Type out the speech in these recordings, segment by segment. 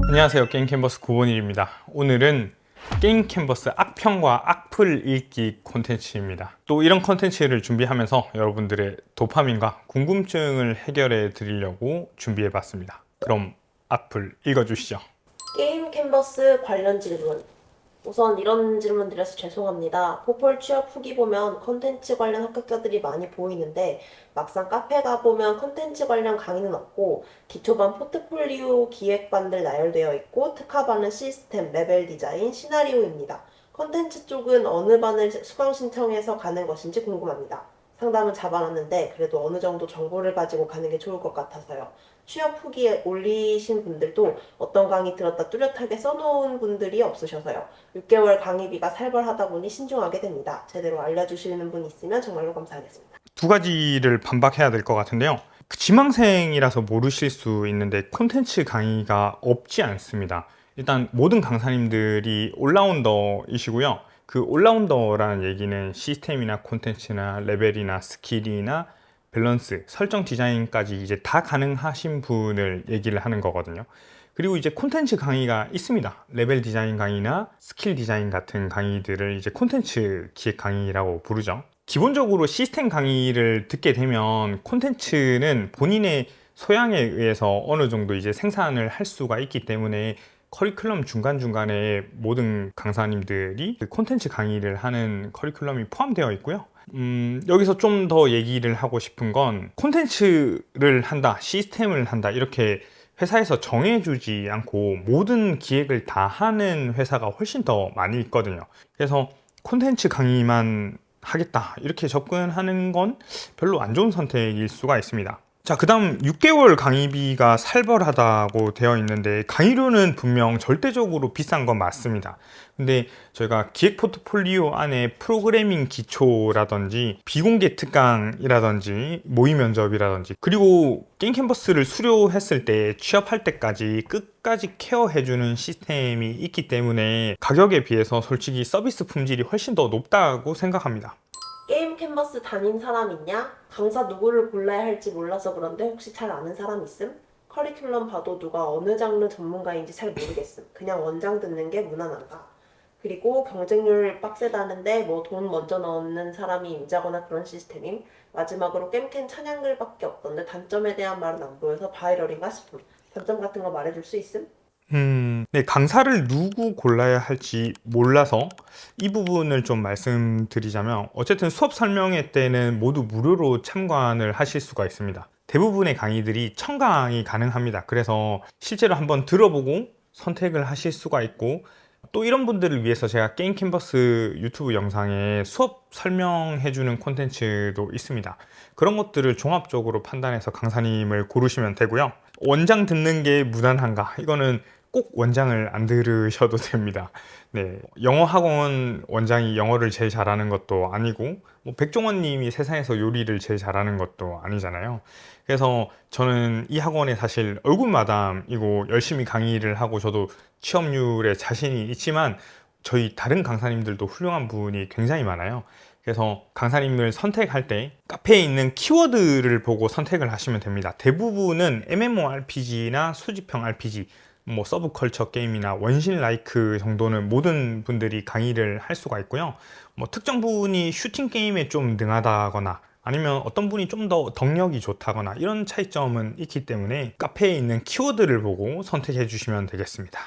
안녕하세요. 게임 캔버스 9번일입니다. 오늘은 게임 캔버스 악평과 악플 읽기 콘텐츠입니다. 또 이런 콘텐츠를 준비하면서 여러분들의 도파민과 궁금증을 해결해 드리려고 준비해 봤습니다. 그럼 악플 읽어주시죠. 게임 캔버스 관련 질문. 우선 이런 질문 드려서 죄송합니다. 포폴 취업 후기 보면 컨텐츠 관련 합격자들이 많이 보이는데 막상 카페 가보면 컨텐츠 관련 강의는 없고 기초반 포트폴리오 기획반들 나열되어 있고 특화반은 시스템, 레벨 디자인, 시나리오입니다. 컨텐츠 쪽은 어느 반을 수강 신청해서 가는 것인지 궁금합니다. 상담은 잡아놨는데 그래도 어느 정도 정보를 가지고 가는 게 좋을 것 같아서요. 취업 후기에 올리신 분들도 어떤 강의 들었다 뚜렷하게 써놓은 분들이 없으셔서요. 6개월 강의비가 살벌하다 보니 신중하게 됩니다. 제대로 알려주시는 분 있으면 정말로 감사하겠습니다. 두 가지를 반박해야 될 것 같은데요. 지망생이라서 모르실 수 있는데 콘텐츠 강의가 없지 않습니다. 일단 모든 강사님들이 올라운더이시고요. 그 올라운더라는 얘기는 시스템이나 콘텐츠나 레벨이나 스킬이나 밸런스, 설정 디자인까지 이제 다 가능하신 분을 얘기를 하는 거거든요. 그리고 이제 콘텐츠 강의가 있습니다. 레벨 디자인 강의나 스킬 디자인 같은 강의들을 이제 콘텐츠 기획 강의라고 부르죠. 기본적으로 시스템 강의를 듣게 되면 콘텐츠는 본인의 소양에 의해서 어느 정도 이제 생산을 할 수가 있기 때문에 커리큘럼 중간중간에 모든 강사님들이 그 콘텐츠 강의를 하는 커리큘럼이 포함되어 있고요. 여기서 좀 더 얘기를 하고 싶은 건 콘텐츠를 한다, 시스템을 한다 이렇게 회사에서 정해주지 않고 모든 기획을 다 하는 회사가 훨씬 더 많이 있거든요. 그래서 콘텐츠 강의만 하겠다 이렇게 접근하는 건 별로 안 좋은 선택일 수가 있습니다. 자, 그 다음 6개월 강의비가 살벌하다고 되어 있는데 강의료는 분명 절대적으로 비싼 건 맞습니다. 근데 저희가 기획 포트폴리오 안에 프로그래밍 기초라든지 비공개 특강이라든지 모의 면접이라든지 그리고 게임 캔버스를 수료했을 때 취업할 때까지 끝까지 케어해주는 시스템이 있기 때문에 가격에 비해서 솔직히 서비스 품질이 훨씬 더 높다고 생각합니다. 게임 캔버스 다닌 사람 있냐? 강사 누구를 골라야 할지 몰라서 그런데 혹시 잘 아는 사람 있음? 커리큘럼 봐도 누가 어느 장르 전문가인지 잘 모르겠음. 그냥 원장 듣는 게 무난한가? 그리고 경쟁률 빡세다는데 뭐 돈 먼저 넣는 사람이 임자거나 그런 시스템임. 마지막으로 게임캔 찬양글밖에 없던데 단점에 대한 말은 안 보여서 바이럴인가 싶음. 단점 같은 거 말해줄 수 있음? 네, 강사를 누구 골라야 할지 몰라서 이 부분을 좀 말씀드리자면 어쨌든 수업 설명회 때는 모두 무료로 참관을 하실 수가 있습니다. 대부분의 강의들이 청강이 가능합니다. 그래서 실제로 한번 들어보고 선택을 하실 수가 있고 또 이런 분들을 위해서 제가 게임 캔버스 유튜브 영상에 수업 설명해주는 콘텐츠도 있습니다. 그런 것들을 종합적으로 판단해서 강사님을 고르시면 되고요. 원장 듣는 게 무난한가? 이거는 꼭 원장을 안 들으셔도 됩니다. 네, 영어 학원 원장이 영어를 제일 잘하는 것도 아니고 뭐 백종원 님이 세상에서 요리를 제일 잘하는 것도 아니잖아요. 그래서 저는 이 학원에 사실 얼굴 마담이고 열심히 강의를 하고 저도 취업률에 자신이 있지만 저희 다른 강사님들도 훌륭한 분이 굉장히 많아요. 그래서 강사님을 선택할 때 카페에 있는 키워드를 보고 선택을 하시면 됩니다. 대부분은 MMORPG나 수집형 RPG, 뭐 서브컬처 게임이나 원신 라이크 정도는 모든 분들이 강의를 할 수가 있고요. 뭐 특정 부분이 슈팅 게임에 좀 능하다거나 아니면 어떤 분이 좀 더 덕력이 좋다거나 이런 차이점은 있기 때문에 카페에 있는 키워드를 보고 선택해 주시면 되겠습니다.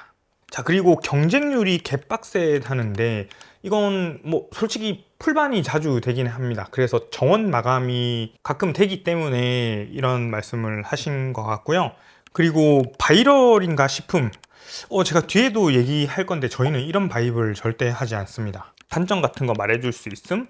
자, 그리고 경쟁률이 개빡세다는데 이건 뭐 솔직히 풀반이 자주 되긴 합니다. 그래서 정원 마감이 가끔 되기 때문에 이런 말씀을 하신 것 같고요. 그리고 바이럴인가 싶음. 제가 뒤에도 얘기할 건데 저희는 이런 바이블 절대 하지 않습니다. 단점 같은 거 말해줄 수 있음?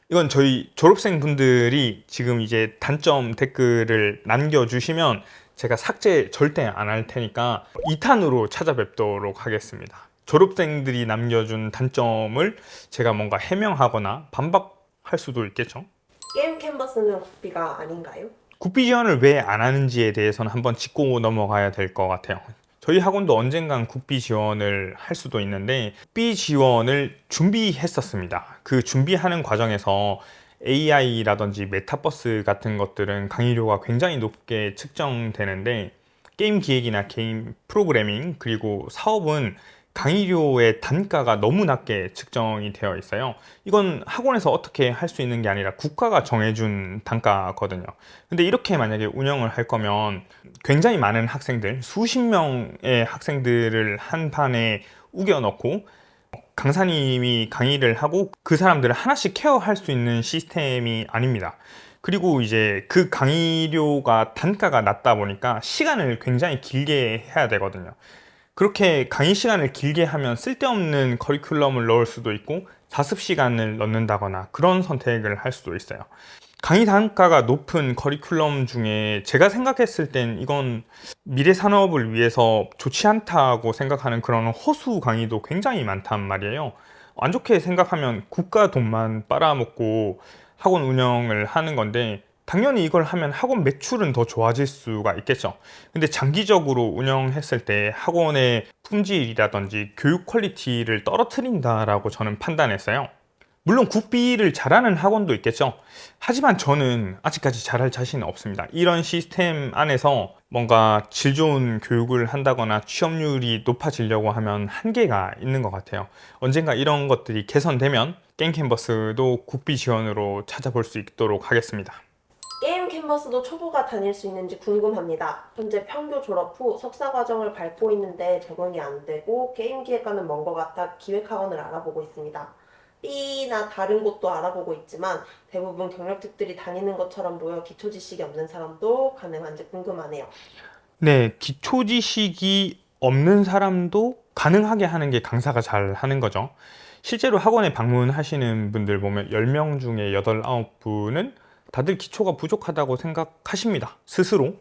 이건 저희 졸업생 분들이 지금 이제 단점 댓글을 남겨주시면 제가 삭제 절대 안 할 테니까 2탄으로 찾아뵙도록 하겠습니다. 졸업생들이 남겨준 단점을 제가 뭔가 해명하거나 반박할 수도 있겠죠. 게임 캔버스는 국비가 아닌가요? 국비 지원을 왜 안 하는지에 대해서는 한번 짚고 넘어가야 될 것 같아요. 저희 학원도 언젠간 국비 지원을 할 수도 있는데 국비 지원을 준비했었습니다. 그 준비하는 과정에서 AI라든지 메타버스 같은 것들은 강의료가 굉장히 높게 측정되는데 게임 기획이나 게임 프로그래밍 그리고 사업은 강의료의 단가가 너무 낮게 측정이 되어 있어요. 이건 학원에서 어떻게 할 수 있는 게 아니라 국가가 정해준 단가거든요. 근데 이렇게 만약에 운영을 할 거면 굉장히 많은 학생들, 수십 명의 학생들을 한 판에 우겨 넣고 강사님이 강의를 하고 그 사람들을 하나씩 케어할 수 있는 시스템이 아닙니다. 그리고 이제 그 강의료가 단가가 낮다 보니까 시간을 굉장히 길게 해야 되거든요. 그렇게 강의 시간을 길게 하면 쓸데없는 커리큘럼을 넣을 수도 있고 자습 시간을 넣는다거나 그런 선택을 할 수도 있어요. 강의 단가가 높은 커리큘럼 중에 제가 생각했을 땐 이건 미래 산업을 위해서 좋지 않다고 생각하는 그런 허수 강의도 굉장히 많단 말이에요. 안 좋게 생각하면 국가 돈만 빨아먹고 학원 운영을 하는 건데 당연히 이걸 하면 학원 매출은 더 좋아질 수가 있겠죠. 근데 장기적으로 운영했을 때 학원의 품질이라든지 교육 퀄리티를 떨어뜨린다라고 저는 판단했어요. 물론 국비를 잘하는 학원도 있겠죠. 하지만 저는 아직까지 잘할 자신은 없습니다. 이런 시스템 안에서 뭔가 질 좋은 교육을 한다거나 취업률이 높아지려고 하면 한계가 있는 것 같아요. 언젠가 이런 것들이 개선되면 게임 캔버스도 국비 지원으로 찾아볼 수 있도록 하겠습니다. 게임 캔버스도 초보가 다닐 수 있는지 궁금합니다. 현재 평교 졸업 후 석사 과정을 밟고 있는데 적응이 안 되고 게임 기획과는 먼 것 같아 기획학원을 알아보고 있습니다. B나 다른 곳도 알아보고 있지만 대부분 경력직들이 다니는 것처럼 보여 기초 지식이 없는 사람도 가능한지 궁금하네요. 네, 기초 지식이 없는 사람도 가능하게 하는 게 강사가 잘 하는 거죠. 실제로 학원에 방문하시는 분들 보면 10명 중에 8, 9분은 다들 기초가 부족하다고 생각하십니다. 스스로.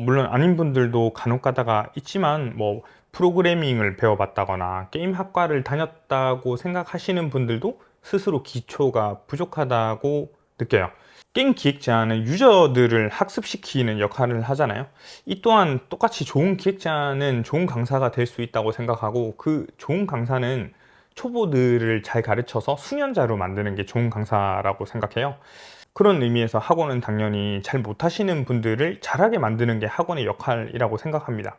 물론 아닌 분들도 간혹 가다가 있지만 뭐 프로그래밍을 배워봤다거나 게임 학과를 다녔다고 생각하시는 분들도 스스로 기초가 부족하다고 느껴요. 게임 기획자는 유저들을 학습시키는 역할을 하잖아요. 이 또한 똑같이 좋은 기획자는 좋은 강사가 될 수 있다고 생각하고 그 좋은 강사는 초보들을 잘 가르쳐서 수년자로 만드는 게 좋은 강사라고 생각해요. 그런 의미에서 학원은 당연히 잘 못하시는 분들을 잘하게 만드는 게 학원의 역할이라고 생각합니다.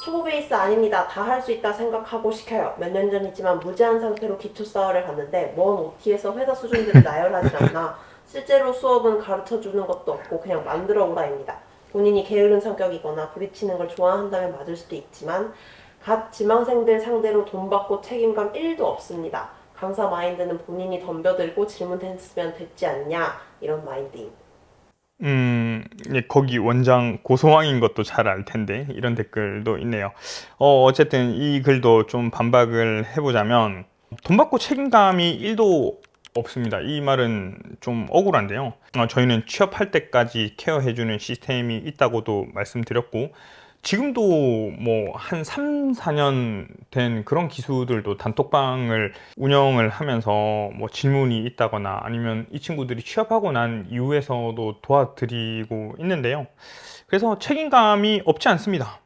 초보 베이스 아닙니다. 다 할 수 있다 생각하고 시켜요. 몇 년 전이지만 무제한 상태로 기초 사활을 갔는데 먼 OT에서 회사 수준들을 나열하지 않나 실제로 수업은 가르쳐주는 것도 없고 그냥 만들어 오라입니다. 본인이 게으른 성격이거나 부딪히는 걸 좋아한다면 맞을 수도 있지만 갓 지망생들 상대로 돈 받고 책임감 1도 없습니다. 강사 마인드는 본인이 덤벼들고 질문했으면 됐지 않냐 이런 마인드입니다. 예, 거기 원장 고소왕인 것도 잘 알 텐데 이런 댓글도 있네요. 어쨌든 이 글도 좀 반박을 해보자면 돈 받고 책임감이 1도 없습니다. 이 말은 좀 억울한데요. 저희는 취업할 때까지 케어해주는 시스템이 있다고도 말씀드렸고 지금도 뭐 한 3, 4년 된 그런 기수들도 단톡방을 운영을 하면서 뭐 질문이 있다거나 아니면 이 친구들이 취업하고 난 이후에서도 도와드리고 있는데요. 그래서 책임감이 없지 않습니다.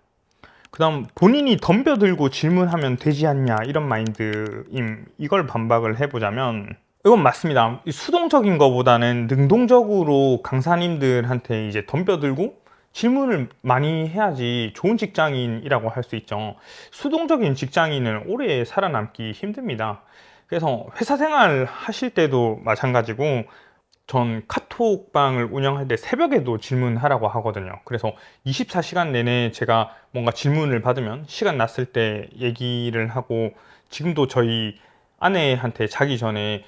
그 다음 본인이 덤벼들고 질문하면 되지 않냐 이런 마인드임. 이걸 반박을 해보자면 이건 맞습니다. 수동적인 것보다는 능동적으로 강사님들한테 이제 덤벼들고 질문을 많이 해야지 좋은 직장인이라고 할 수 있죠. 수동적인 직장인은 오래 살아남기 힘듭니다. 그래서 회사 생활 하실 때도 마찬가지고 전 카톡방을 운영할 때 새벽에도 질문하라고 하거든요. 그래서 24시간 내내 제가 뭔가 질문을 받으면 시간 났을 때 얘기를 하고 지금도 저희 아내한테 자기 전에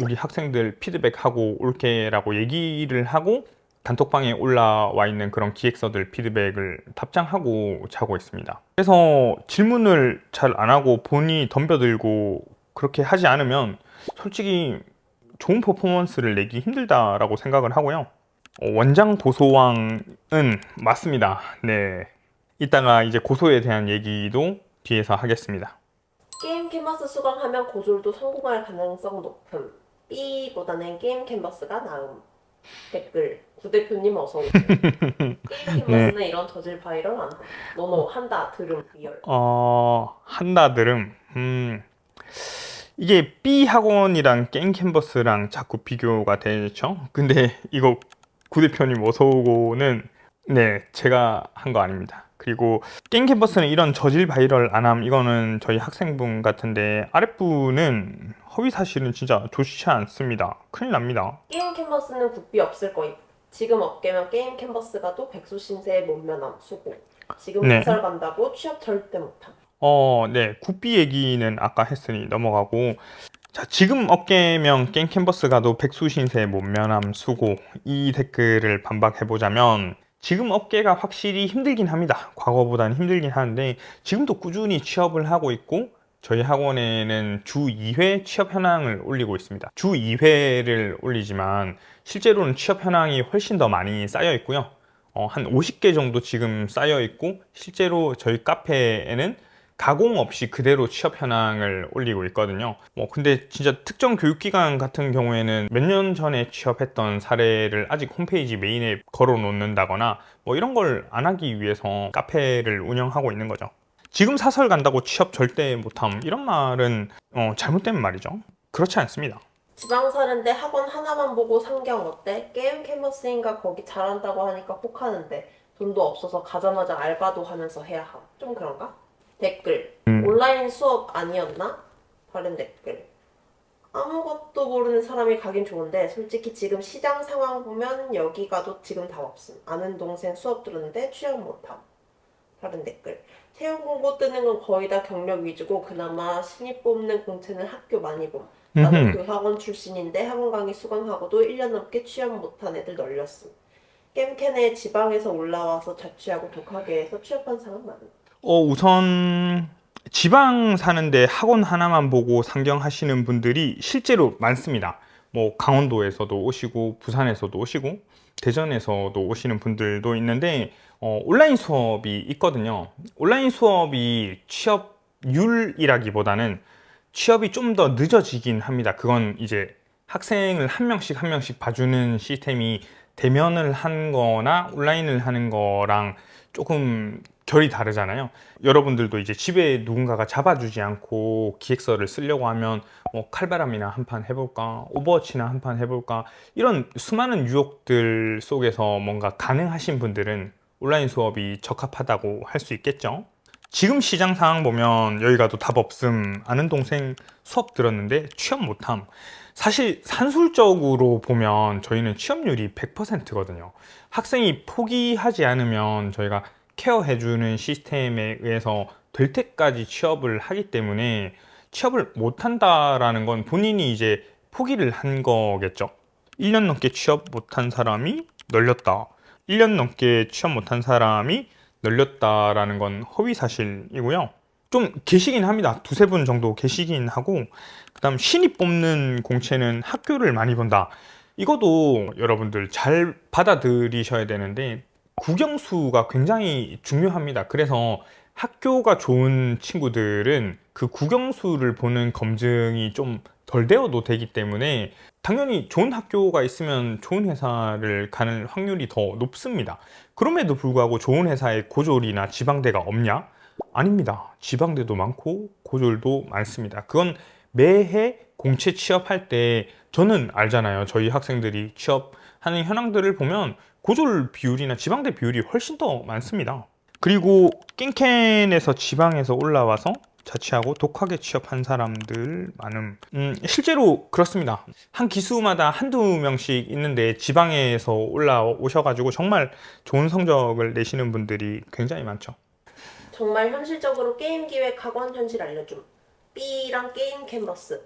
우리 학생들 피드백하고 올게라고 얘기를 하고 단톡방에 올라와 있는 그런 기획서들 피드백을 답장하고 자고 있습니다. 그래서 질문을 잘 안 하고 본인이 덤벼들고 그렇게 하지 않으면 솔직히 좋은 퍼포먼스를 내기 힘들다라고 생각을 하고요. 원장 고소왕은 맞습니다. 네. 이따가 이제 고소에 대한 얘기도 뒤에서 하겠습니다. 게임 캔버스 수강하면 고졸도 성공할 가능성 높음. B보다는 게임 캔버스가 나음. 댓글 구대표님 어서 오세요. 게임 네. 캔버스는 이런 저질 바이럴 안 함. 너너 한다 들음 리얼. 한나들음. 이게 B 학원이랑 게임 캔버스랑 자꾸 비교가 되죠. 근데 이거 구 대표님 어서 오고는 네, 제가 한 거 아닙니다. 그리고 게임 캔버스는 이런 저질 바이럴 안함, 이거는 저희 학생분 같은데 아랫분은 허위 사실은 진짜 좋지 않습니다. 큰일 납니다. 게임 캔버스는 굽비 없을 거임. 지금 업계면 게임 캔버스 가도 백수 신세의 못 면함 수고. 지금 네. 사설 간다고 취업 절대 못함. 네. 굿비 얘기는 아까 했으니 넘어가고. 자, 지금 업계명 게임 캔버스 가도 백수신세 못면함 수고. 이 댓글을 반박해보자면, 지금 업계가 확실히 힘들긴 합니다. 과거보다는 힘들긴 하는데, 지금도 꾸준히 취업을 하고 있고, 저희 학원에는 주 2회 취업 현황을 올리고 있습니다. 주 2회를 올리지만, 실제로는 취업 현황이 훨씬 더 많이 쌓여 있고요. 한 50개 정도 지금 쌓여 있고, 실제로 저희 카페에는 가공 없이 그대로 취업 현황을 올리고 있거든요. 근데 진짜 특정 교육기관 같은 경우에는 몇 년 전에 취업했던 사례를 아직 홈페이지 메인에 걸어 놓는다거나 이런 걸 안 하기 위해서 카페를 운영하고 있는 거죠. 지금 사설 간다고 취업 절대 못함, 이런 말은 잘못된 말이죠. 그렇지 않습니다. 지방 사는데 학원 하나만 보고 상경 어때? 게임 캔버스인가 거기 잘한다고 하니까 혹하는데 돈도 없어서 가자마자 알바도 하면서 해야 함. 좀 그런가? 댓글. 온라인 수업 아니었나? 다른 댓글. 아무것도 모르는 사람이 가긴 좋은데 솔직히 지금 시장 상황 보면 여기 가도 지금 답 없음. 아는 동생 수업 들었는데 취업 못함. 다른 댓글. 채용 공고 뜨는 건 거의 다 경력 위주고 그나마 신입 뽑는 공채는 학교 많이 봄. 나도 그 학원 출신인데 학원 강의 수강하고도 1년 넘게 취업 못한 애들 널렸음. 겜캔에 지방에서 올라와서 자취하고 독하게 해서 취업한 사람 많음. 우선 지방 사는데 학원 하나만 보고 상경하시는 분들이 실제로 많습니다. 강원도에서도 오시고 부산에서도 오시고 대전에서도 오시는 분들도 있는데 온라인 수업이 있거든요. 온라인 수업이 취업률이라기보다는 취업이 좀 더 늦어지긴 합니다. 그건 이제 학생을 한 명씩 한 명씩 봐주는 시스템이 대면을 한 거나 온라인을 하는 거랑 조금 결이 다르잖아요. 여러분들도 이제 집에 누군가가 잡아주지 않고 기획서를 쓰려고 하면 칼바람이나 한 판 해볼까, 오버워치나 한 판 해볼까, 이런 수많은 유혹들 속에서 뭔가 가능하신 분들은 온라인 수업이 적합하다고 할 수 있겠죠. 지금 시장 상황 보면 여기 가도 답 없음, 아는 동생 수업 들었는데 취업 못함. 사실 산술적으로 보면 저희는 취업률이 100%거든요. 학생이 포기하지 않으면 저희가 케어해주는 시스템에 의해서 될 때까지 취업을 하기 때문에 취업을 못한다라는 건 본인이 이제 포기를 한 거겠죠. 1년 넘게 취업 못한 사람이 널렸다. 1년 넘게 취업 못한 사람이 널렸다라는 건 허위 사실이고요. 좀 계시긴 합니다. 두세 분 정도 계시긴 하고, 그다음 신입 뽑는 공채는 학교를 많이 본다. 이것도 여러분들 잘 받아들이셔야 되는데 국영수가 굉장히 중요합니다. 그래서 학교가 좋은 친구들은 그 국영수를 보는 검증이 좀 덜 되어도 되기 때문에 당연히 좋은 학교가 있으면 좋은 회사를 가는 확률이 더 높습니다. 그럼에도 불구하고 좋은 회사에 고졸이나 지방대가 없냐? 아닙니다. 지방대도 많고 고졸도 많습니다. 그건 매해 공채 취업할 때 저는 알잖아요. 저희 학생들이 취업하는 현황들을 보면 고졸 비율이나 지방대 비율이 훨씬 더 많습니다. 그리고 깽캔에서 지방에서 올라와서 자취하고 독하게 취업한 사람들 많음. 실제로 그렇습니다. 한 기수마다 한두 명씩 있는데 지방에서 올라오셔가지고 정말 좋은 성적을 내시는 분들이 굉장히 많죠. 정말 현실적으로 게임 기획 학원 현실 알려줌. B랑 게임 캔버스.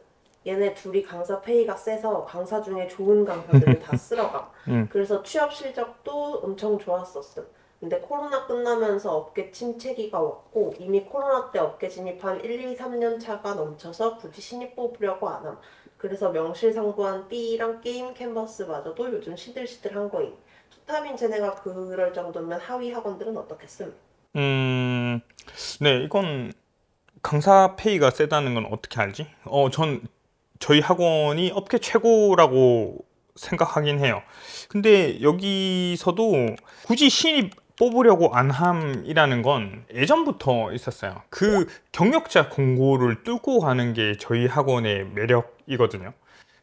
얘네 둘이 강사 페이가 세서 강사 중에 좋은 강사들을 다 쓸어가. 그래서 취업 실적도 엄청 좋았었음. 근데 코로나 끝나면서 업계 침체기가 왔고 이미 코로나 때 업계 진입한 1, 2, 3년 차가 넘쳐서 굳이 신입 뽑으려고 안 함. 그래서 명실상부한 B랑 게임 캔버스마저도 요즘 시들시들한 거임. 투타민 쟤네가 그럴 정도면 하위 학원들은 어떻겠음? 네, 이건 강사 페이가 세다는 건 어떻게 알지? 전 저희 학원이 업계 최고라고 생각하긴 해요. 근데 여기서도 굳이 신입 뽑으려고 안 함이라는 건 예전부터 있었어요. 그 경력자 공고를 뚫고 가는 게 저희 학원의 매력이거든요.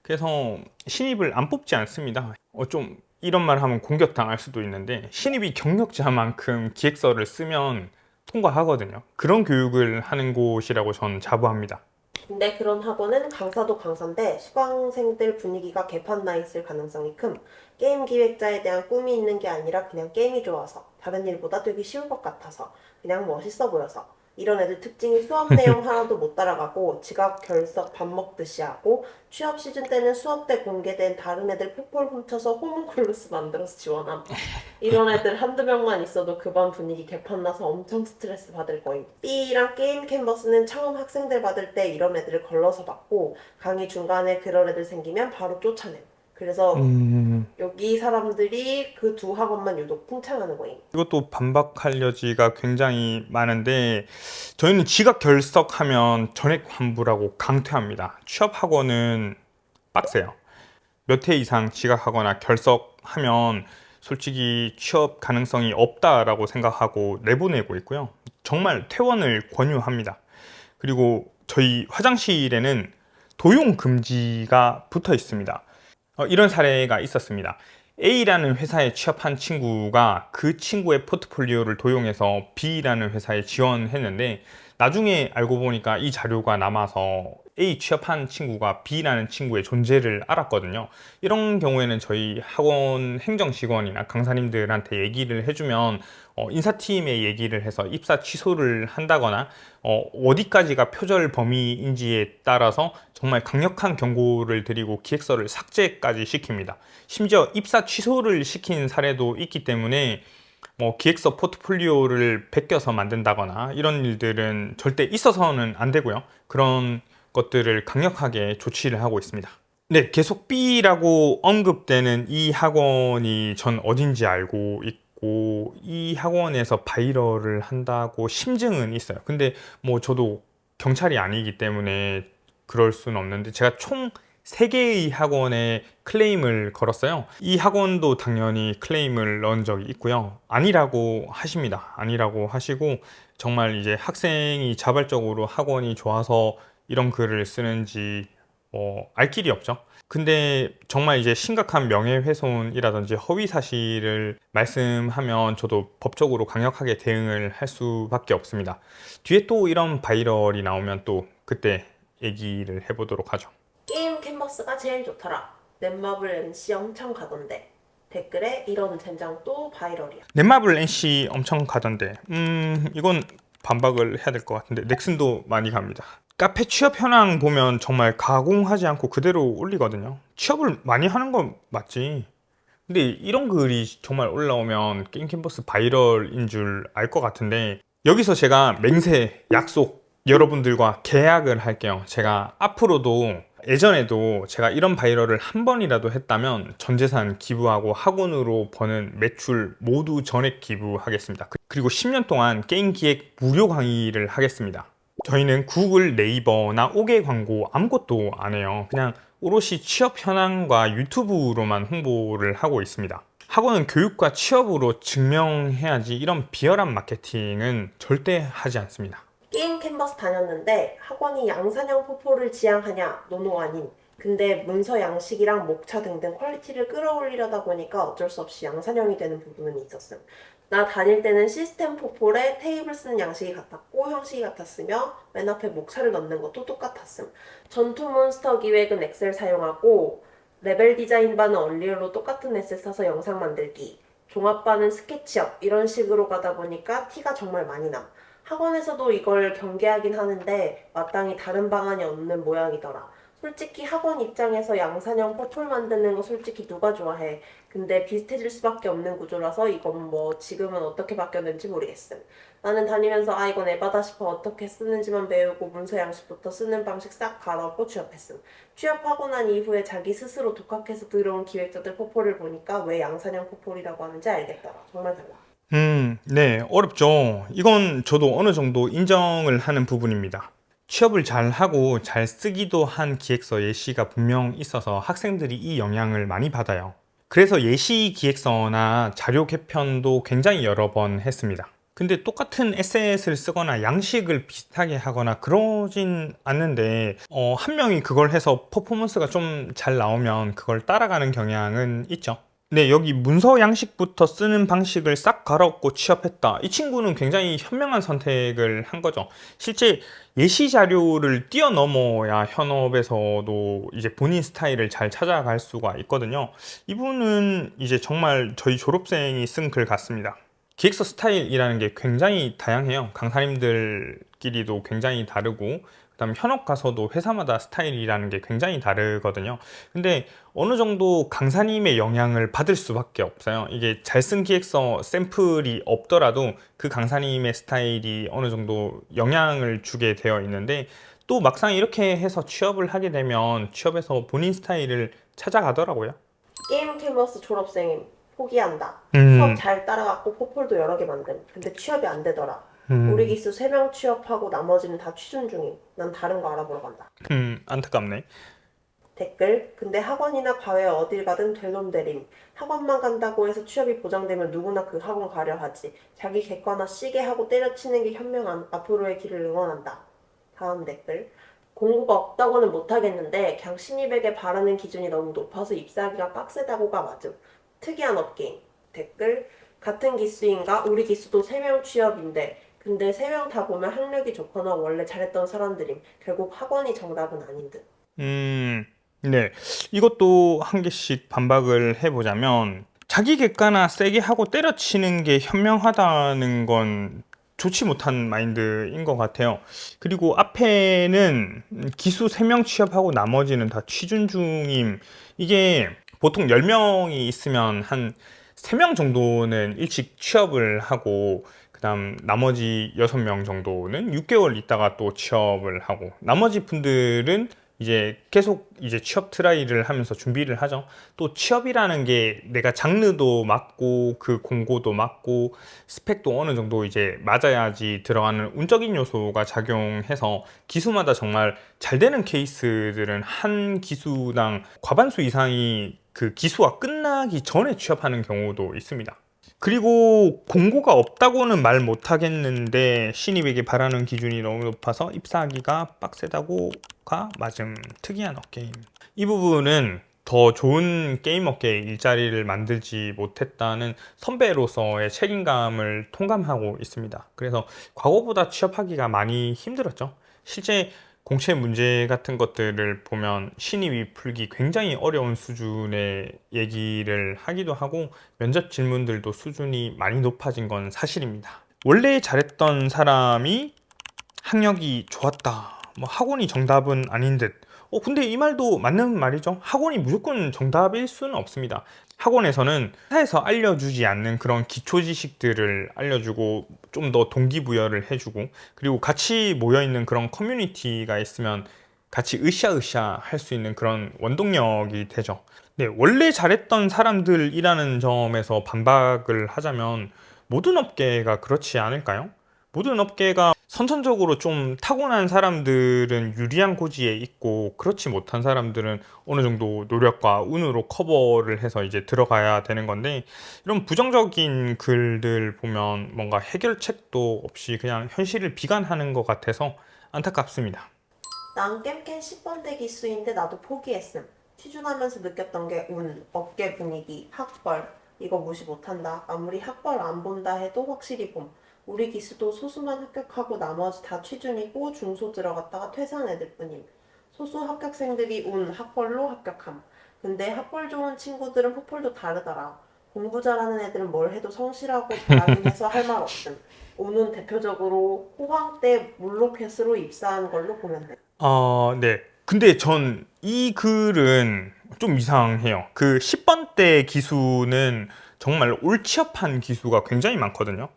그래서 신입을 안 뽑지 않습니다. 좀 이런 말 하면 공격당할 수도 있는데 신입이 경력자만큼 기획서를 쓰면 통과하거든요. 그런 교육을 하는 곳이라고 저는 자부합니다. 근데 그런 학원은 강사도 강사인데 수강생들 분위기가 개판 나 있을 가능성이 큼. 게임 기획자에 대한 꿈이 있는 게 아니라 그냥 게임이 좋아서, 다른 일보다 되게 쉬울 것 같아서, 그냥 멋있어 보여서. 이런 애들 특징이 수업 내용 하나도 못 따라가고 지각 결석 밥 먹듯이 하고, 취업 시즌 때는 수업 때 공개된 다른 애들 표폴 훔쳐서 호문콜로스 만들어서 지원함. 이런 애들 한두 명만 있어도 그 반 분위기 개판나서 엄청 스트레스 받을 거임. B랑 게임 캔버스는 처음 학생들 받을 때 이런 애들을 걸러서 받고, 강의 중간에 그런 애들 생기면 바로 쫓아냄. 그래서 여기 사람들이 그 두 학원만 유독 풍창하는 거임. 이것도 반박할 여지가 굉장히 많은데 저희는 지각 결석하면 전액 환불하고 강퇴합니다. 취업 학원은 빡세요. 몇 회 이상 지각하거나 결석하면 솔직히 취업 가능성이 없다라고 생각하고 내보내고 있고요. 정말 퇴원을 권유합니다. 그리고 저희 화장실에는 도용 금지가 붙어 있습니다. 이런 사례가 있었습니다. A라는 회사에 취업한 친구가 그 친구의 포트폴리오를 도용해서 B라는 회사에 지원했는데 나중에 알고 보니까 이 자료가 남아서 A 취업한 친구가 B라는 친구의 존재를 알았거든요. 이런 경우에는 저희 학원 행정 직원이나 강사님들한테 얘기를 해주면 인사팀에 얘기를 해서 입사 취소를 한다거나 어디까지가 표절 범위인지에 따라서 정말 강력한 경고를 드리고 기획서를 삭제까지 시킵니다. 심지어 입사 취소를 시킨 사례도 있기 때문에 기획서 포트폴리오를 베껴서 만든다거나 이런 일들은 절대 있어서는 안 되고요. 그런 것들을 강력하게 조치를 하고 있습니다. 네, 계속 B라고 언급되는 이 학원이 전 어딘지 알고 있고 이 학원에서 바이럴을 한다고 심증은 있어요. 근데 저도 경찰이 아니기 때문에 그럴 수는 없는데 제가 총 3개의 학원에 클레임을 걸었어요. 이 학원도 당연히 클레임을 넣은 적이 있고요. 아니라고 하십니다. 아니라고 하시고 정말 이제 학생이 자발적으로 학원이 좋아서 이런 글을 쓰는지 알 길이 없죠. 근데 정말 이제 심각한 명예훼손이라든지 허위 사실을 말씀하면 저도 법적으로 강력하게 대응을 할 수밖에 없습니다. 뒤에 또 이런 바이럴이 나오면 또 그때 얘기를 해보도록 하죠. 게임 캔버스가 제일 좋더라. 넷마블 MC 엄청 가던데. 댓글에 이런 젠장 또 바이럴이야. 넷마블 NC 엄청 가던데 이건 반박을 해야 될 것 같은데 넥슨도 많이 갑니다. 카페 취업 현황 보면 정말 가공하지 않고 그대로 올리거든요. 취업을 많이 하는 건 맞지. 근데 이런 글이 정말 올라오면 게임 캔버스 바이럴인 줄 알 것 같은데 여기서 제가 맹세, 약속 여러분들과 계약을 할게요. 제가 앞으로도 예전에도 제가 이런 바이럴을 한 번이라도 했다면 전 재산 기부하고 학원으로 버는 매출 모두 전액 기부하겠습니다. 그리고 10년 동안 게임 기획 무료 강의를 하겠습니다. 저희는 구글, 네이버나 오개 광고 아무것도 안 해요. 그냥 오롯이 취업 현황과 유튜브로만 홍보를 하고 있습니다. 학원은 교육과 취업으로 증명해야지 이런 비열한 마케팅은 절대 하지 않습니다. 게임 캔버스 다녔는데 학원이 양산형 포포를 지향하냐? 노노 아님. 근데 문서 양식이랑 목차 등등 퀄리티를 끌어올리려다 보니까 어쩔 수 없이 양산형이 되는 부분은 있었음. 나 다닐 때는 시스템 포폴에 테이블 쓰는 양식이 같았고 형식이 같았으며 맨 앞에 목차를 넣는 것도 똑같았음. 전투 몬스터 기획은 엑셀 사용하고 레벨 디자인반은 얼리얼로 똑같은 에셋 사서 영상 만들기, 종합반은 스케치업 이런 식으로 가다 보니까 티가 정말 많이 남. 학원에서도 이걸 경계하긴 하는데 마땅히 다른 방안이 없는 모양이더라. 솔직히 학원 입장에서 양산형 포폴 만드는 거 솔직히 누가 좋아해. 근데 비슷해질 수밖에 없는 구조라서 이건 지금은 어떻게 바뀌었는지 모르겠음. 나는 다니면서 이건 에바다 싶어 어떻게 쓰는지만 배우고 문서 양식부터 쓰는 방식 싹 갈아엎고 취업했음. 취업하고 난 이후에 자기 스스로 독학해서 들어온 기획자들 포폴을 보니까 왜 양산형 포폴이라고 하는지 알겠더라. 정말 달라. 네, 어렵죠. 이건 저도 어느 정도 인정을 하는 부분입니다. 취업을 잘 하고 잘 쓰기도 한 기획서 예시가 분명 있어서 학생들이 이 영향을 많이 받아요. 그래서 예시 기획서나 자료 개편도 굉장히 여러 번 했습니다. 근데 똑같은 에셋을 쓰거나 양식을 비슷하게 하거나 그러진 않는데 한 명이 그걸 해서 퍼포먼스가 좀 잘 나오면 그걸 따라가는 경향은 있죠. 네, 여기 문서 양식부터 쓰는 방식을 싹 갈아엎고 취업했다. 이 친구는 굉장히 현명한 선택을 한 거죠. 실제 예시 자료를 뛰어넘어야 현업에서도 이제 본인 스타일을 잘 찾아갈 수가 있거든요. 이분은 이제 정말 저희 졸업생이 쓴 글 같습니다. 기획서 스타일이라는 게 굉장히 다양해요. 강사님들끼리도 굉장히 다르고, 그다음 현업 가서도 회사마다 스타일이라는 게 굉장히 다르거든요. 근데 어느 정도 강사님의 영향을 받을 수밖에 없어요. 이게 잘 쓴 기획서 샘플이 없더라도 그 강사님의 스타일이 어느 정도 영향을 주게 되어 있는데, 또 막상 이렇게 해서 취업을 하게 되면 취업에서 본인 스타일을 찾아가더라고요. 게임 캔버스 졸업생임 포기한다. 수업 음, 잘 따라갔고 포폴도 여러 개 만듦. 근데 취업이 안 되더라. 우리 음, 기수 3명 취업하고 나머지는 다 취준 중임. 난 다른 거 알아보러 간다. 안타깝네. 댓글. 근데 학원이나 과외 어딜 가든 될 놈 대림. 학원만 간다고 해서 취업이 보장되면 누구나 그 학원 가려 하지. 자기 객관화 시게 하고 때려치는 게 현명한 앞으로의 길을 응원한다. 다음 댓글. 공부가 없다고는 못하겠는데 그냥 신입에게 바라는 기준이 너무 높아서 입사하기가 빡세다고가 맞음. 특이한 업계임. 댓글. 같은 기수인가? 우리 기수도 3명 취업인데 근데 3명 다 보면 학력이 좋거나 원래 잘했던 사람들임. 결국 학원이 정답은 아닌 듯. 음, 네. 이것도 한 개씩 반박을 해보자면, 자기 객관화 세게 하고 때려치는 게 현명하다는 건 좋지 못한 마인드인 것 같아요. 그리고 앞에는 기수 3명 취업하고 나머지는 다 취준 중임. 이게 보통 10명이 있으면 한 3명 정도는 일찍 취업을 하고, 그다음 나머지 6명 정도는 6개월 있다가 또 취업을 하고, 나머지 분들은 이제 계속 이제 취업 트라이를 하면서 준비를 하죠. 또 취업이라는 게 내가 장르도 맞고 그 공고도 맞고 스펙도 어느 정도 이제 맞아야지 들어가는 운적인 요소가 작용해서, 기수마다 정말 잘 되는 케이스들은 한 기수당 과반수 이상이 그 기수가 끝나기 전에 취업하는 경우도 있습니다. 그리고 공고가 없다고는 말 못하겠는데 신입에게 바라는 기준이 너무 높아서 입사하기가 빡세다고가 맞음. 특이한 업계임. 이 부분은 더 좋은 게임 업계의 일자리를 만들지 못했다는 선배로서의 책임감을 통감하고 있습니다. 그래서 과거보다 취업하기가 많이 힘들었죠. 실제 공채 문제 같은 것들을 보면 신입이 풀기 굉장히 어려운 수준의 얘기를 하기도 하고, 면접 질문들도 수준이 많이 높아진 건 사실입니다. 원래 잘했던 사람이 학력이 좋았다. 뭐 학원이 정답은 아닌 듯. 근데 이 말도 맞는 말이죠. 학원이 무조건 정답일 수는 없습니다. 학원에서는 회사에서 알려주지 않는 그런 기초 지식들을 알려주고 좀 더 동기부여를 해주고, 그리고 같이 모여있는 그런 커뮤니티가 있으면 같이 으쌰으쌰 할 수 있는 그런 원동력이 되죠. 네, 원래 잘했던 사람들이라는 점에서 반박을 하자면 모든 업계가 그렇지 않을까요? 모든 업계가 선천적으로 좀 타고난 사람들은 유리한 고지에 있고, 그렇지 못한 사람들은 어느 정도 노력과 운으로 커버를 해서 이제 들어가야 되는 건데, 이런 부정적인 글들 보면 뭔가 해결책도 없이 그냥 현실을 비관하는 것 같아서 안타깝습니다. 난 겜캔 10번대 기수인데 나도 포기했음. 취준하면서 느꼈던 게 운, 업계 분위기, 학벌. 이거 무시 못한다. 아무리 학벌 안 본다 해도 확실히 봄. 우리 기수도 소수만 합격하고 나머지 다 취준이고 중소 들어갔다가 퇴사한 애들 뿐임. 소수 합격생들이 운, 학벌로 합격함. 근데 학벌 좋은 친구들은 포폴도 다르더라. 공부 잘하는 애들은 뭘 해도 성실하고 잘하긴 해서 할 말 없음. 운은 대표적으로 호황 때 물로켓으로 입사한 걸로 보면 돼. 네. 근데 전 이 글은 좀 이상해요. 그 10번대 기수는 정말 올 취업한 기수가 굉장히 많거든요.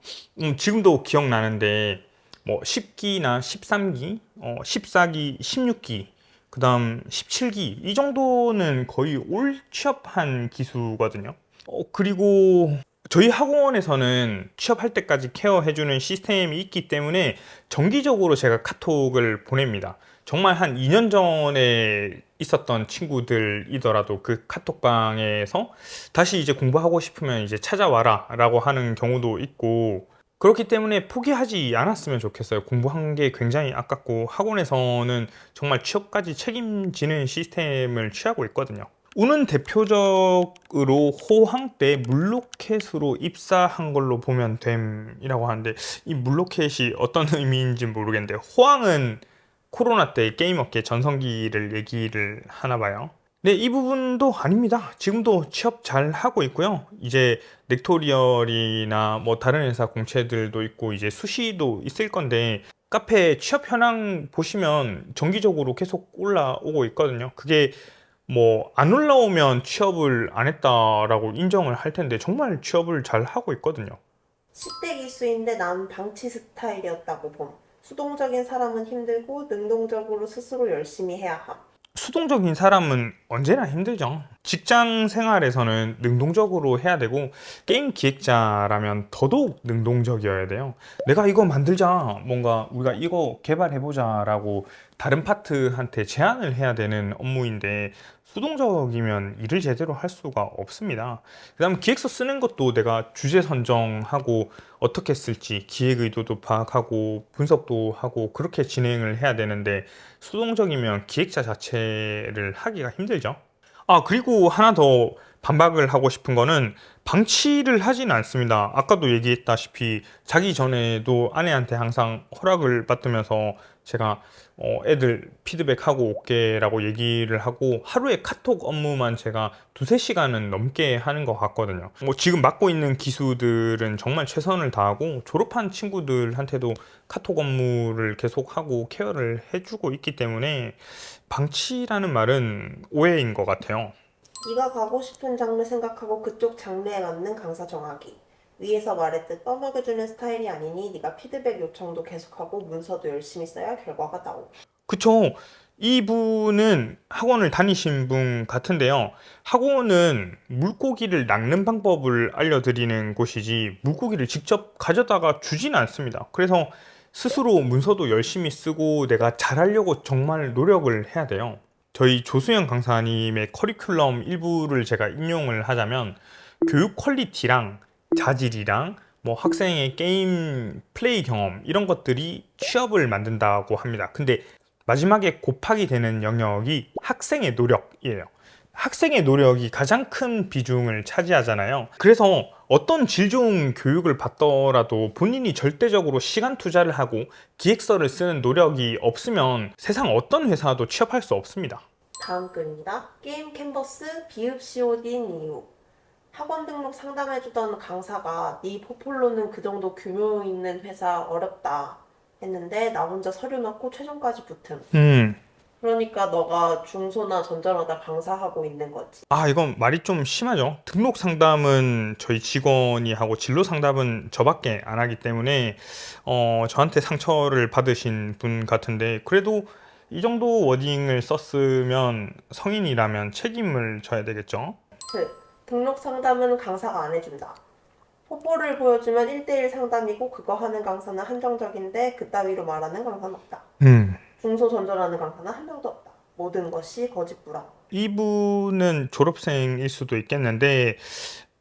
지금도 기억나는데, 뭐 10기나 13기, 14기, 16기, 그 다음 17기, 이 정도는 거의 올 취업한 기수거든요. 그리고 저희 학원에서는 취업할 때까지 케어해주는 시스템이 있기 때문에 정기적으로 제가 카톡을 보냅니다. 정말 한 2년 전에 있었던 친구들이더라도 그 카톡방에서 다시 이제 공부하고 싶으면 이제 찾아와라 라고 하는 경우도 있고, 그렇기 때문에 포기하지 않았으면 좋겠어요. 공부한 게 굉장히 아깝고, 학원에서는 정말 취업까지 책임지는 시스템을 취하고 있거든요. 우는 대표적으로 호황 때 물로켓으로 입사한 걸로 보면 됨이라고 하는데, 이 물로켓이 어떤 의미인지 모르겠는데, 호황은 코로나 때 게임업계 전성기를 얘기를 하나 봐요. 네, 이 부분도 아닙니다. 지금도 취업 잘 하고 있고요. 이제 넥토리얼이나 뭐 다른 회사 공채들도 있고 이제 수시도 있을 건데, 카페 취업 현황 보시면 정기적으로 계속 올라오고 있거든요. 그게 뭐 안 올라오면 취업을 안 했다라고 인정을 할 텐데 정말 취업을 잘 하고 있거든요. 10대 기수인데 난 방치 스타일이었다고 봄. 수동적인 사람은 힘들고 능동적으로 스스로 열심히 해야 함. 수동적인 사람은 언제나 힘들죠. 직장 생활에서는 능동적으로 해야 되고, 게임 기획자라면 더더욱 능동적이어야 돼요. 내가 이거 만들자, 뭔가 우리가 이거 개발해보자 라고 다른 파트한테 제안을 해야 되는 업무인데, 수동적이면 일을 제대로 할 수가 없습니다. 그 다음 기획서 쓰는 것도 내가 주제 선정하고 어떻게 쓸지 기획 의도도 파악하고 분석도 하고 그렇게 진행을 해야 되는데, 수동적이면 기획자 자체를 하기가 힘들죠. 아, 그리고 하나 더 반박을 하고 싶은 거는, 방치를 하진 않습니다. 아까도 얘기했다시피 자기 전에도 아내한테 항상 허락을 받으면서 제가 애들 피드백하고 올게라고 얘기를 하고, 하루에 카톡 업무만 제가 두세 시간은 넘게 하는 것 같거든요. 뭐 지금 맡고 있는 기수들은 정말 최선을 다하고 졸업한 친구들한테도 카톡 업무를 계속하고 케어를 해주고 있기 때문에 방치라는 말은 오해인 것 같아요. 네가 가고 싶은 장르 생각하고 그쪽 장르에 맞는 강사 정하기. 위에서 말했듯 떠먹여주는 스타일이 아니니 네가 피드백 요청도 계속하고 문서도 열심히 써야 결과가 나오. 그쵸. 이분은 학원을 다니신 분 같은데요. 학원은 물고기를 낚는 방법을 알려드리는 곳이지 물고기를 직접 가져다가 주진 않습니다. 그래서 스스로 문서도 열심히 쓰고 내가 잘하려고 정말 노력을 해야 돼요. 저희 조수영 강사님의 커리큘럼 일부를 제가 인용을 하자면, 교육 퀄리티랑 자질이랑 뭐 학생의 게임 플레이 경험 이런 것들이 취업을 만든다고 합니다. 근데 마지막에 곱하기 되는 영역이 학생의 노력이에요. 학생의 노력이 가장 큰 비중을 차지하잖아요. 그래서 어떤 질 좋은 교육을 받더라도 본인이 절대적으로 시간 투자를 하고 기획서를 쓰는 노력이 없으면 세상 어떤 회사도 취업할 수 없습니다. 다음 글입니다. 게임 캔버스 비읍 COD인 이유. 학원 등록 상담해주던 강사가 네 포폴로는 그 정도 규모 있는 회사 어렵다 했는데 나 혼자 서류 넣고 최종까지 붙음. 음, 그러니까 너가 중소나 전전하다 강사하고 있는 거지. 이건 말이 좀 심하죠. 등록 상담은 저희 직원이 하고 진로 상담은 저밖에 안 하기 때문에 저한테 상처를 받으신 분 같은데, 그래도 이 정도 워딩을 썼으면 성인이라면 책임을 져야 되겠죠. 등록 상담은 강사가 안 해준다. 포포를 보여주면 1대1 상담이고 그거 하는 강사는 한정적인데 그따위로 말하는 강사는 없다. 음. 중소전전하는 강사는 한 명도 없다. 모든 것이 거짓부라. 이분은 졸업생일 수도 있겠는데,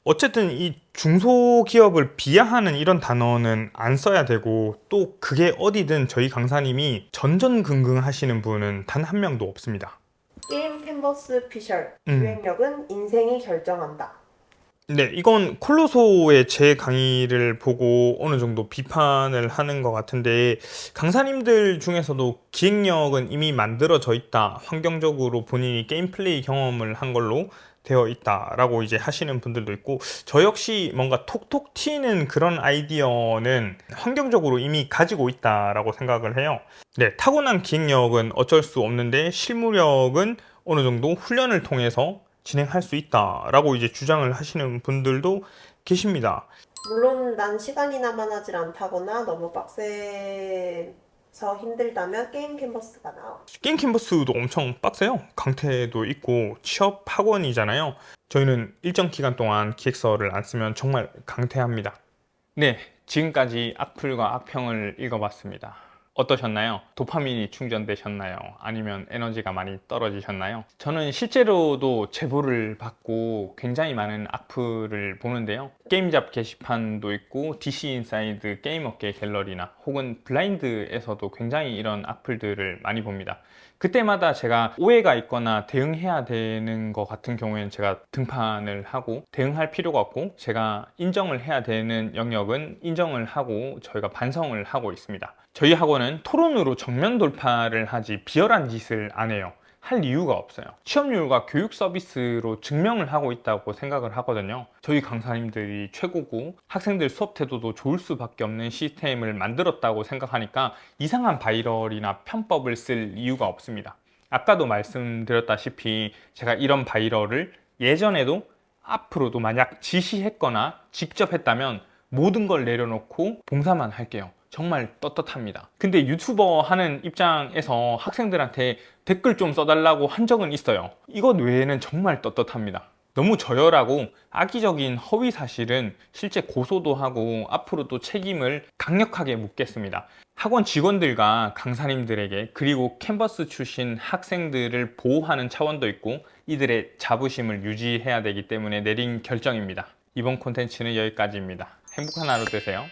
어쨌든 이 중소기업을 비하하는 이런 단어는 안 써야 되고, 또 그게 어디든 저희 강사님이 전전긍긍 하시는 분은 단 한 명도 없습니다. 게임 캔버스 피셜. 음. 기획력은 인생이 결정한다. 네, 이건 콜로소의 제 강의를 보고 어느 정도 비판을 하는 것 같은데, 강사님들 중에서도 기획력은 이미 만들어져 있다, 환경적으로 본인이 게임 플레이 경험을 한 걸로 되어 있다라고 이제 하시는 분들도 있고, 저 역시 뭔가 톡톡 튀는 그런 아이디어는 환경적으로 이미 가지고 있다라고 생각을 해요. 네, 타고난 기획력은 어쩔 수 없는데 실무력은 어느 정도 훈련을 통해서 진행할 수 있다라고 이제 주장을 하시는 분들도 계십니다. 물론 난 시간이 남아나질 않다거나 너무 빡세서 힘들다면 게임 캔버스가 나와. 게임 캔버스도 엄청 빡세요. 강퇴도 있고 취업 학원이잖아요. 저희는 일정 기간 동안 기획서를 안 쓰면 정말 강퇴합니다. 네, 지금까지 악플과 악평을 읽어봤습니다. 어떠셨나요? 도파민이 충전되셨나요? 아니면 에너지가 많이 떨어지셨나요? 저는 실제로도 제보를 받고 굉장히 많은 악플을 보는데요. 게임잡 게시판도 있고 DC인사이드 게임업계 갤러리나 혹은 블라인드에서도 굉장히 이런 악플들을 많이 봅니다. 그때마다 제가 오해가 있거나 대응해야 되는 것 같은 경우에는 제가 등판을 하고 대응할 필요가 없고, 제가 인정을 해야 되는 영역은 인정을 하고 저희가 반성을 하고 있습니다. 저희 학원은 토론으로 정면 돌파를 하지 비열한 짓을 안 해요. 할 이유가 없어요. 취업률과 교육 서비스로 증명을 하고 있다고 생각을 하거든요. 저희 강사님들이 최고고 학생들 수업 태도도 좋을 수밖에 없는 시스템을 만들었다고 생각하니까 이상한 바이럴이나 편법을 쓸 이유가 없습니다. 아까도 말씀드렸다시피 제가 이런 바이럴을 예전에도 앞으로도 만약 지시했거나 직접 했다면 모든 걸 내려놓고 봉사만 할게요. 정말 떳떳합니다. 근데 유튜버 하는 입장에서 학생들한테 댓글 좀 써달라고 한 적은 있어요. 이것 외에는 정말 떳떳합니다. 너무 저열하고 악의적인 허위 사실은 실제 고소도 하고 앞으로도 책임을 강력하게 묻겠습니다. 학원 직원들과 강사님들에게, 그리고 캔버스 출신 학생들을 보호하는 차원도 있고 이들의 자부심을 유지해야 되기 때문에 내린 결정입니다. 이번 콘텐츠는 여기까지입니다. 행복한 하루 되세요.